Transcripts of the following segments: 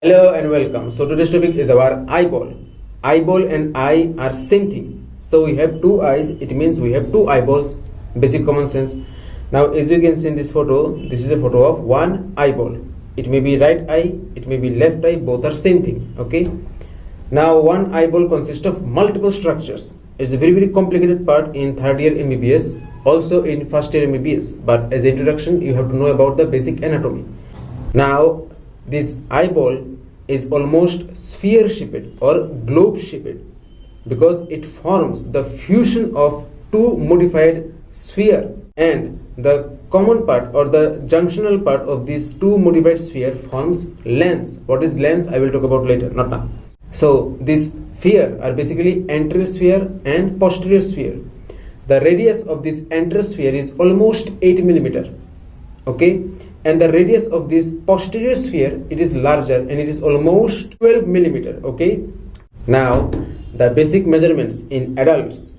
Hello and welcome. So today's topic is our eyeball. Eyeball and eye are same thing. So we have two eyes. It means we have two eyeballs. Basic common sense. Now as you can see in this photo, this is a photo of one eyeball. It may be right eye. It may be left eye. Both are same thing. Okay. Now one eyeball consists of multiple structures. It's a very complicated part in third year MBBS. Also in first year MBBS. But as introduction, you have to know about the basic anatomy. Now this eyeball is almost sphere shaped or globe shaped because it forms the fusion of two modified sphere, and the common part or the junctional part of these two modified sphere forms lens. What is lens? I will talk about later, not now. So these sphere are basically anterior sphere and posterior sphere. The radius of this anterior sphere is almost 8 millimeter. Okay, and the radius of this posterior sphere, it is larger and it is almost 12 millimeter. Okay, now the basic measurements in adults,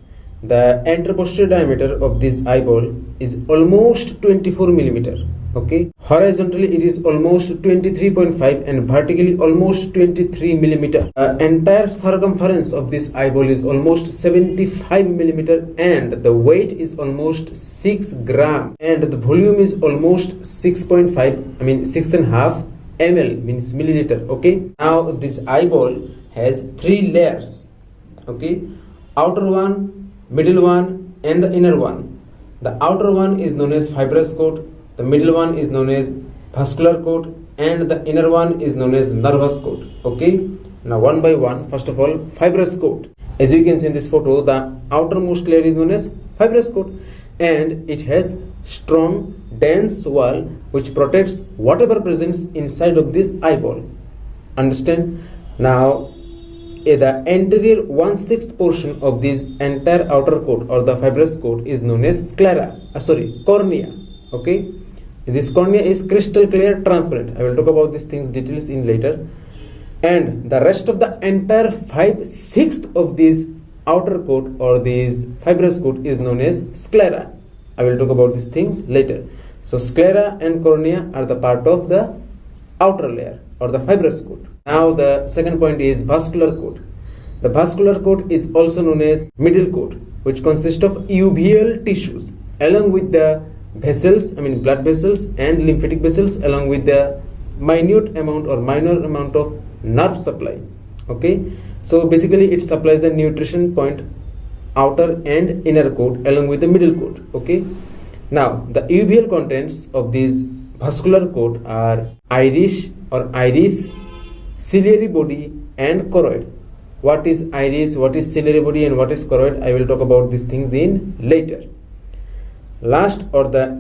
the anteroposterior diameter of this eyeball is almost 24 millimeter. Okay, horizontally it is almost 23.5 and vertically almost 23 millimeter. Entire circumference of this eyeball is almost 75 millimeter and the weight is almost 6 gram and the volume is almost 6.5, I mean 6.5 ml, means milliliter. Okay, now this eyeball has three layers. Okay, outer one, middle one and the inner one. The outer one is known as fibrous coat, the middle one is known as vascular coat and the inner one is known as nervous coat. Okay, now one by one. First of all, fibrous coat. As you can see in this photo, the outermost layer is known as fibrous coat and it has strong dense wall which protects whatever presents inside of this eyeball. Understand? Now the anterior 1/6 portion of this entire outer coat or the fibrous coat is known as cornea. Okay, this cornea is crystal clear, transparent. I will talk about these things details in later. And the rest of the entire 5/6 of this outer coat or this fibrous coat is known as sclera. I will talk about these things later. So sclera and cornea are the part of the outer layer or the fibrous coat. Now the second point is vascular coat. The vascular coat is also known as middle coat, which consists of uveal tissues along with the vessels, I mean blood vessels and lymphatic vessels, along with the minute amount or minor amount of nerve supply. Okay, so basically it supplies the nutrition point outer and inner coat along with the middle coat. Okay, now the uveal contents of this vascular coat are iris, ciliary body and choroid. What is iris, what is ciliary body and what is choroid? I will talk about these things in later. Last, or the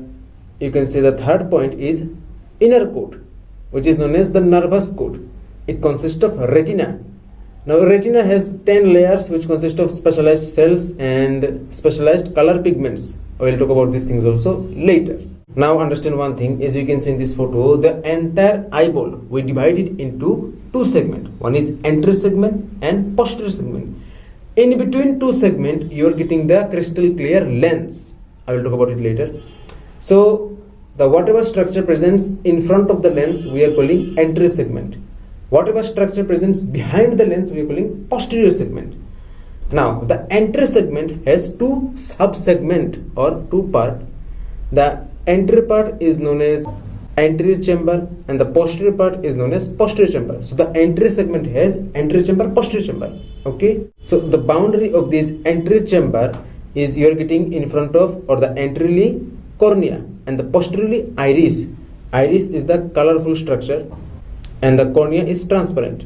you can say the third point is inner coat, which is known as the nervous coat. It consists of retina. Now retina has 10 layers which consist of specialized cells and specialized color pigments. I will talk about these things also later. Now understand one thing. As you can see in this photo, the entire eyeball we divided into two segments. One is anterior segment and posterior segment. In between two segments, you are getting the crystal clear lens. I will talk about it later. So the whatever structure presents in front of the lens, we are calling anterior segment. Whatever structure presents behind the lens, we are calling posterior segment. Now the anterior segment has two sub-segment or two part. The anterior part is known as anterior chamber and the posterior part is known as posterior chamber. So the anterior segment has anterior chamber, posterior chamber. Okay, so the boundary of this anterior chamber is you are getting in front of or the anteriorly cornea and the posteriorly iris. Iris is the colorful structure and the cornea is transparent.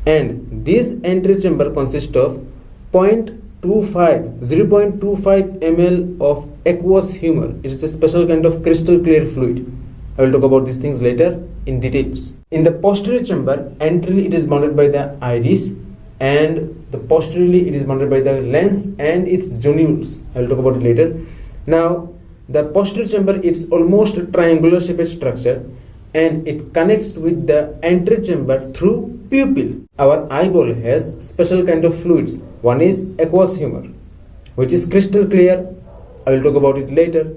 And this anterior chamber consists of 0.25 ml of aqueous humor. It is a special kind of crystal clear fluid. I will talk about these things later in details. In the posterior chamber, anteriorly it is bounded by the iris and the posteriorly it is bounded by the lens and its zonules. I will talk about it later. Now the posterior chamber is almost a triangular shaped structure and it connects with the anterior chamber through pupil. Our eyeball has special kind of fluids. One is aqueous humor, which is crystal clear. I will talk about it later.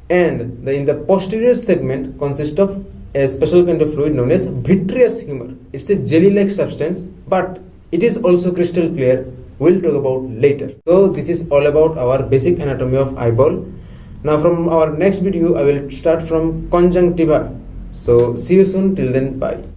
And in the posterior segment consists of a special kind of fluid known as vitreous humor. It's a jelly-like substance, but it is also crystal clear. We'll talk about later. So this is all about our basic anatomy of eyeball. Now from our next video, I will start from conjunctiva. So see you soon. Till then, bye.